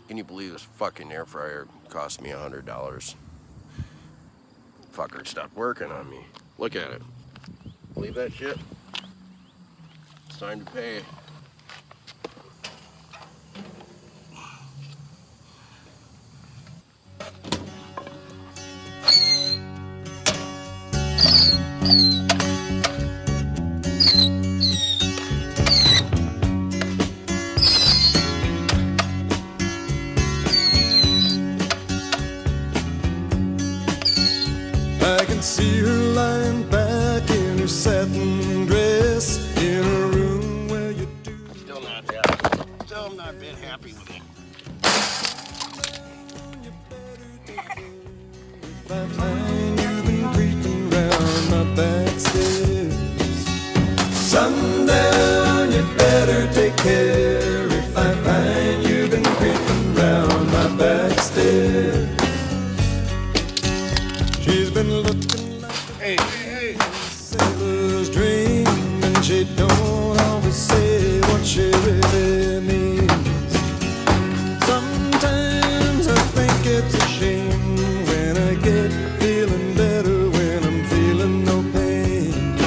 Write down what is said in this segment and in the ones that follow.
Can you believe this fucking air fryer cost me $100? Fucker stopped working on me. Look at it. Believe that shit? It's time to pay. I can see her lying back in her satin dress in a room where you do. Still not been happy with it. If I find you've been creeping round my back stairs, sundown, you better take care. If I find you've been creeping round my back stairs. She's been looking like a sailor's dream, and she don't always say what she really means. Sometimes I think it's a shame when I get feeling better when I'm feeling no pain.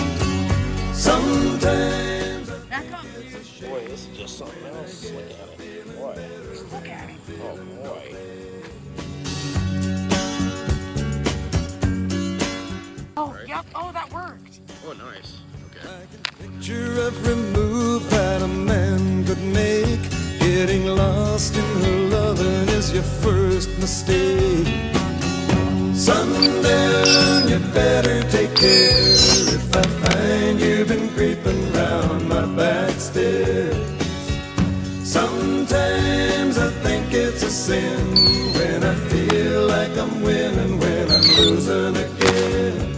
Sometimes I think it's a shame. Boy, this is just something else. Look at it. Boy. Just look at it. Oh boy. Oh, yep. Oh, that worked. Oh, nice. Okay. Picture every move that a man could make. Getting lost in her loving is your first mistake. Sundown, you better take care. If I find you've been creeping round my back stairs. Sometimes I think it's a sin when I feel like I'm winning, when I'm losing again.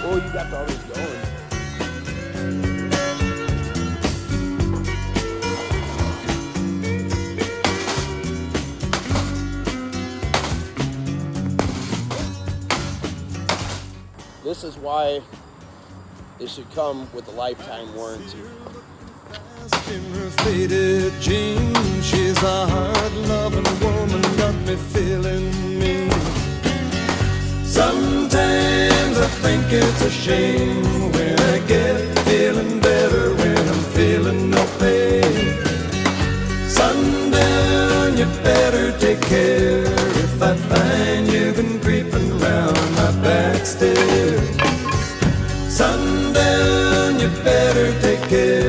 Oh, you got all this going. This is why it should come with a lifetime warranty. In her faded jeans, she's a hard-loving woman, got me feeling mean. Sometimes I think it's a shame when I get feeling better when I'm feeling no pain. Sundown, you better take care. If I find you've been creeping round my back stairs. Sundown, you better take care.